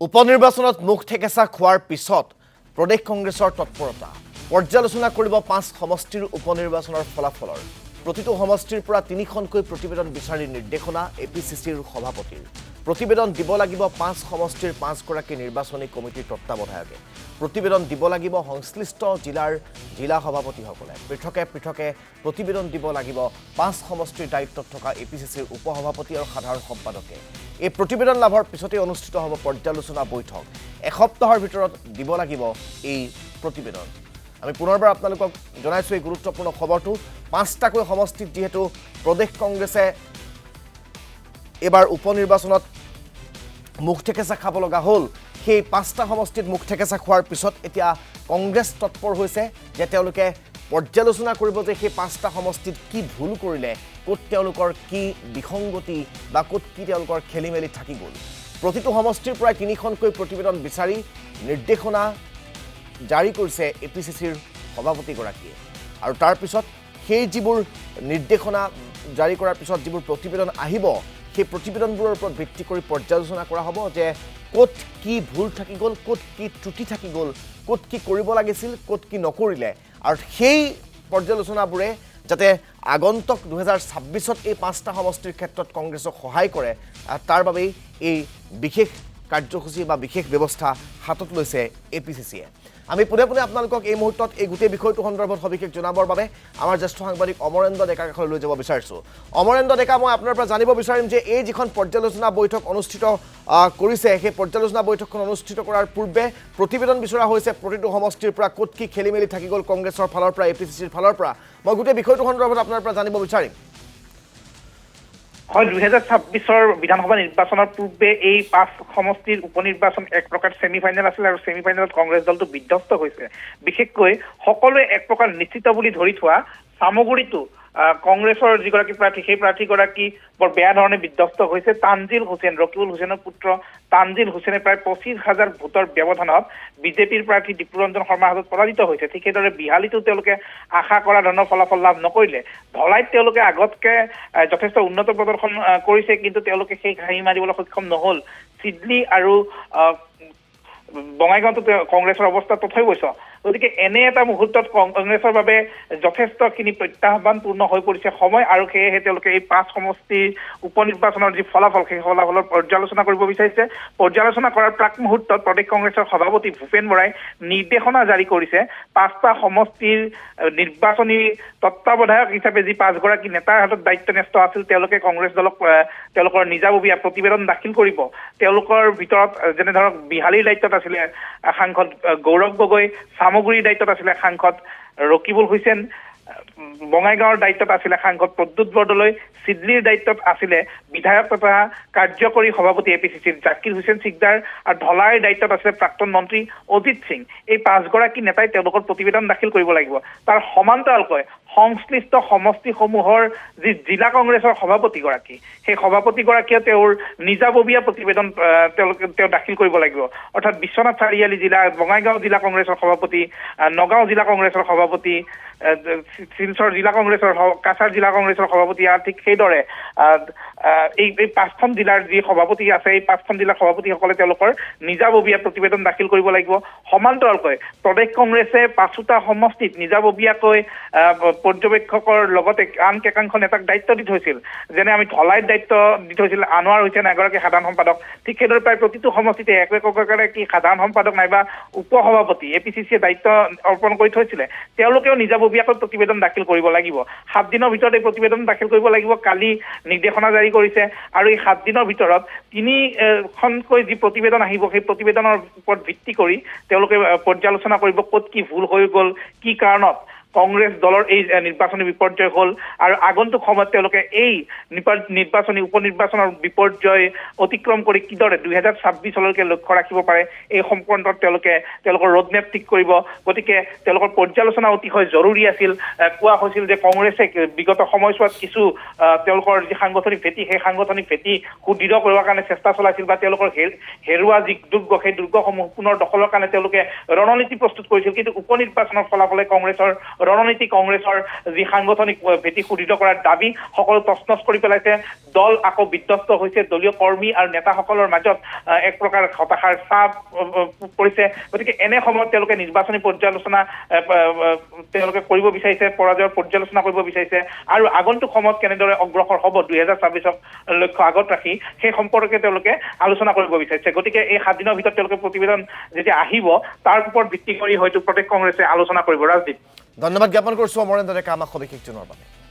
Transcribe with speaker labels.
Speaker 1: উপনিৰ্বাচনত মুখ ঠেকেচা খোৱাৰ পিছত প্ৰদেশ কংগ্ৰেছৰ তৎপৰতা পৰ্যালোচনা কৰিব 5 সমষ্টিৰ উপনিৰ্বাচনৰ ফলাফলৰ প্ৰতিটো সমষ্টিৰ পৰা 3খনকৈ প্ৰতিবেদন বিচাৰি নিৰ্দেশনা এপিচিচিৰ সভাপতিৰ প্ৰতিবেদন দিব লাগিব 5 সমষ্টিৰ 5 গৰাকী নিৰ্বাচনী কমিটিৰ তত্ত্বাৱধায়কে প্ৰতিবেদন দিব লাগিব সংশ্লিষ্ট জিলাৰ জিলা সভাপতিসকলে পৃথকে প্ৰতিবেদন দিব লাগিব 5 সমষ্টিৰ দায়িত্বত থকা এপিচিচিৰ উপসভাপতি আৰু সাধাৰণ সম্পাদকে এই প্ৰতিবেদন লাভৰ পিছতে অনুষ্ঠিত হ'ব পৰ্যালোচনা বৈঠক এসপ্তাহৰ ভিতৰত দিব লাগিব এই প্ৰতিবেদন আমি পুনৰবাৰ আপোনালোকক জনাইছো এই গুৰুত্বপূৰ্ণ খবৰটো 5টাকৈ সমষ্টিত যেহেতু প্ৰদেশ কংগ্ৰেছে এবাৰ উপনিৰ্বাচনত মুখ ঠেকেচা খাব লগা হ'ল সেই 5টা সমষ্টিত মুখ ঠেকেচা খোৱাৰ পিছত এতিয়া কংগ্ৰেছ তৎপৰ হৈছে যে তেওঁলোকে পৰ্যালোচনা কৰিব যে সেই 5টা সমষ্টিত কি ভুল কৰিলে ক'ত তেওঁলোকৰ কি বিসংগতি বা ক'ত কি তেওঁলোকৰ খেলিমেলি থাকি গ'ল প্ৰতিটো সমষ্টিৰ পৰা 3খনকৈ প্ৰতিবেদন বিচাৰি নিৰ্দেশনা জাৰি কৰিছে এপিচিচিৰ সভাপতিগৰাকীয়ে আৰু তাৰ পিছত সেই যিবোৰ নিৰ্দেশনা জাৰি কৰাৰ পিছত যিবোৰ প্ৰতিবেদন আহিব সেই প্ৰতিবেদনবোৰৰ ওপৰত ভিত্তি কৰি পৰ্যালোচনা কৰা হ'ব যে ক'ত কি ভুল থাকি গ'ল ক'ত কি ত্ৰুটি থাকি গ'ল ক'ত কি কৰিব লাগিছিল ক'ত কি নকৰিলে আৰু সেই পৰ্যালোচনাবোৰে যাতে আগন্তুক 2026ত এই 5টা সমষ্টিৰ ক্ষেত্ৰত কংগ্ৰেছক সহায় কৰে তাৰ বাবে এই বিশেষ কাৰ্যসূচী বা বিশেষ ব্যৱস্থা হাতত লৈছে এপিচিচিয়ে আমি পুনে আপোনালোকক এই মুহূৰ্তত এই গোটেই বিষয়টো সন্দৰ্ভত সবিশেষ জনাবৰ বাবে আমাৰ জ্যেষ্ঠ সাংবাদিক অমৰেন্দ্ৰ ডেকা কাষলৈ লৈ যাব বিচাৰিছো অমৰেন্দ্ৰ ডেকা মই আপোনাৰ পৰা জানিব বিচাৰিম যে এই যিখন পৰ্যালোচনা বৈঠক অনুষ্ঠিত কৰিছে সেই পৰ্যালোচনা বৈঠকখন অনুষ্ঠিত কৰাৰ পূৰ্বে প্ৰতিবেদন বিচৰা হৈছে প্ৰতিটো সমষ্টিৰ পৰা ক'ত কি খেলিমেলি থাকি গ'ল কংগ্ৰেছৰ ফালৰ পৰা এপিচিচিৰ ফালৰ পৰা মই গোটেই বিষয়টো সন্দৰ্ভত আপোনাৰ পৰা জানিব বিচাৰিম
Speaker 2: হয় 2026ৰ বিধানসভা নিৰ্বাচনৰ পূৰ্বে এই 5 সমষ্টিৰ উপনিৰ্বাচন এক প্ৰকাৰ সেমিফাইনেল আছিল আৰু সেমিফাইনেলত কংগ্ৰেছ দলটো বিধ্বস্ত হৈছে বিশেষকৈ সকলোৱে এক প্ৰকাৰ নিশ্চিত বুলি ধৰি থোৱা সামগুৰিটো কংগ্ৰেছৰ যিগৰাকী প্ৰাৰ্থী সেই প্ৰাৰ্থীগৰাকী বৰ বেয়া ধৰণে বিধ্বস্ত হৈছে তানজিল হুছেইন ৰকিবুল হুছেইনৰ পুত্ৰ তানজিল হুছেইনে প্ৰায় 25,000 ভোটৰ ব্যৱধানত বিজেপিৰ প্ৰাৰ্থী দীপুৰঞ্জন শৰ্মাৰ হাতত পৰাজিত হৈছে ঠিক সেইদৰে বিহালীতো তেওঁলোকে আশা কৰা ধৰণৰ ফলাফল লাভ নকৰিলে ধলাইত তেওঁলোকে আগতকে যথেষ্ট উন্নত প্ৰদৰ্শন কৰিছে কিন্তু তেওঁলোকে সেই ঘাঁহি মাৰিবলৈ সক্ষম নহল চিডলি আৰু বঙাইগাঁৱতো কংগ্ৰেছৰ অৱস্থা তথৈবচ গতিকে এনে এটা মুহূৰ্তত কংগ্ৰেছৰ বাবে যথেষ্টখিনি প্ৰত্যাহ্বানপূৰ্ণ হৈ পৰিছে সময় আৰু সেয়েহে তেওঁলোকে এই 5 সমষ্টিৰ উপনিৰ্বাচনৰ যি ফলাফল সেই ফলাফলৰ পৰ্যালোচনা কৰিব বিচাৰিছে পৰ্যালোচনা কৰাৰ প্ৰাক মুহূৰ্তত প্ৰদেশ কংগ্ৰেছৰ সভাপতি ভূপেন বৰাই নিৰ্দেশনা জাৰি কৰিছে 5টা সমষ্টিৰ নিৰ্বাচনী তত্ত্বাৱধায়ক হিচাপে যি 5 গৰাকী নেতাৰ হাতত দায়িত্ব ন্যস্ত আছিল তেওঁলোকে কংগ্ৰেছ দলক তেওঁলোকৰ নিজাববীয়া প্ৰতিবেদন দাখিল কৰিব তেওঁলোকৰ ভিতৰত যেনে ধৰক বিহালীৰ দায়িত্বত আছিলে সাংসদ গৌৰৱ গগৈ সামগুৰিৰ দায়িত্বত আছিলে সাংসদ ৰকিবুল হুছেইন বঙাইগাঁৱৰ দায়িত্বত আছিলে সাংসদ প্ৰদ্যুৎ বৰদলৈ চিডলিৰ দায়িত্বত আছিলে বিধায়ক তথা কাৰ্যকৰী সভাপতি এপিচিচিৰ জাকিৰ হুছেইন সিকদাৰ আৰু ধলাইৰ দায়িত্বত আছিলে প্ৰাক্তন মন্ত্ৰী অজিত সিং এই 5 গৰাকী নেতাই তেওঁলোকৰ প্ৰতিবেদন দাখিল কৰিব লাগিব তাৰ সমান্তৰালকৈ সংশ্লিষ্ট সমষ্টিসমূহৰ যি জিলা কংগ্ৰেছৰ সভাপতিগৰাকী সেই সভাপতিগৰাকীয়ে তেওঁৰ নিজাববীয়া প্ৰতিবেদন তেওঁ দাখিল কৰিব লাগিব অৰ্থাৎ বিশ্বনাথ চাৰিআলি জিলা বঙাইগাঁও জিলা কংগ্ৰেছৰ সভাপতি নগাঁও জিলা কংগ্ৰেছৰ সভাপতি শিলচৰ জিলা কংগ্ৰেছৰ কাছাৰ জিলা কংগ্ৰেছৰ সভাপতি আৰু ঠিক সেইদৰে এই 5খন জিলাৰ যি সভাপতি আছে এই 5খন জিলাৰ সভাপতিসকলে তেওঁলোকৰ নিজাববীয়া প্ৰতিবেদন দাখিল কৰিব লাগিব সমান্তৰালকৈ প্ৰদেশ কংগ্ৰেছে 5টা সমষ্টিত নিজাববীয়াকৈ পৰ্যবেক্ষকৰ লগতে আন কেইটাংশ নেতাক দায়িত্ব দি থৈছিল যেনে আমি ধলাইত দায়িত্ব দি থৈছিল আনোৱাৰ হুছেইন এগৰাকী সাধাৰণ সম্পাদক ঠিক সেইদৰে প্ৰায় প্ৰতিটো সমষ্টিতে একোগৰাকী সাধাৰণ সম্পাদক নাইবা উপসভাপতি এপিচিচিয়ে দায়িত্ব অৰ্পণ কৰি থৈছিলে তেওঁলোকেও নিজাববীয়াকৈ প্ৰতিবেদন দাখিল কৰিব লাগিব 7 দিনৰ ভিতৰত এই প্ৰতিবেদন দাখিল কৰিব লাগিব কালি নিৰ্দেশনা জাৰি কৰিছে আৰু এই 7 দিনৰ ভিতৰত 3খনকৈ যি প্ৰতিবেদন আহিব সেই প্ৰতিবেদনৰ ওপৰত ভিত্তি কৰি তেওঁলোকে পৰ্যালোচনা কৰিব ক'ত কি ভুল হৈ গ'ল কি কাৰণত কংগ্ৰেছ দলৰ এই নিৰ্বাচনী বিপৰ্যয় হ'ল আৰু আগন্তুক সময়ত তেওঁলোকে এই নিৰ্বাচনী উপনিৰ্বাচনৰ বিপৰ্যয় অতিক্ৰম কৰি কিদৰে 2026লৈকে লক্ষ্য ৰাখিব পাৰে এই সম্পৰ্কত তেওঁলোকে তেওঁলোকৰ ৰোডমেপ ঠিক কৰিব গতিকে তেওঁলোকৰ পৰ্যালোচনা অতিশয় জৰুৰী আছিল কোৱা হৈছিল যে কংগ্ৰেছে বিগত সময়ছোৱাত কিছু তেওঁলোকৰ যি সাংগঠনিক ভেটি সেই সাংগঠনিক ভেটি সুদৃঢ় কৰাৰ কাৰণে চেষ্টা চলাইছিল বা তেওঁলোকৰ হেৰুৱা যি দুৰ্গ সেই দুৰ্গসমূহ পুনৰ দখলৰ কাৰণে তেওঁলোকে ৰণনীতি প্ৰস্তুত কৰিছিল কিন্তু উপনিৰ্বাচনৰ ফলাফলে কংগ্ৰেছৰ ৰণনীতি কংগ্ৰেছৰ যি সাংগঠনিক ভেটি সুদৃঢ় কৰাৰ দাবী সকলো তছনছ কৰি পেলাইছে দল আকৌ বিধ্বস্ত হৈছে দলীয় কৰ্মী আৰু নেতাসকলৰ মাজত এক প্ৰকাৰ হতাশাৰ ছাপ পৰিছে গতিকে এনে সময়ত তেওঁলোকে নিৰ্বাচনী পৰ্যালোচনা তেওঁলোকে কৰিব বিচাৰিছে পৰাজয়ৰ পৰ্যালোচনা কৰিব বিচাৰিছে আৰু আগন্তুক সময়ত কেনেদৰে অগ্ৰসৰ হ'ব 2026ক লক্ষ্য আগত ৰাখি সেই সম্পৰ্কে তেওঁলোকে আলোচনা কৰিব বিচাৰিছে গতিকে এই 7 দিনৰ ভিতৰত তেওঁলোকে প্ৰতিবেদন যেতিয়া আহিব তাৰ ওপৰত ভিত্তি কৰি হয়তো প্ৰদেশ কংগ্ৰেছে আলোচনা কৰিব ৰাজদীপ
Speaker 1: ধন্যবাদ জ্ঞাপন কৰিছোঁ অমৰেন্দ্ৰ ডেকা আমাক সবিশেষ জনোৱাৰ বাবে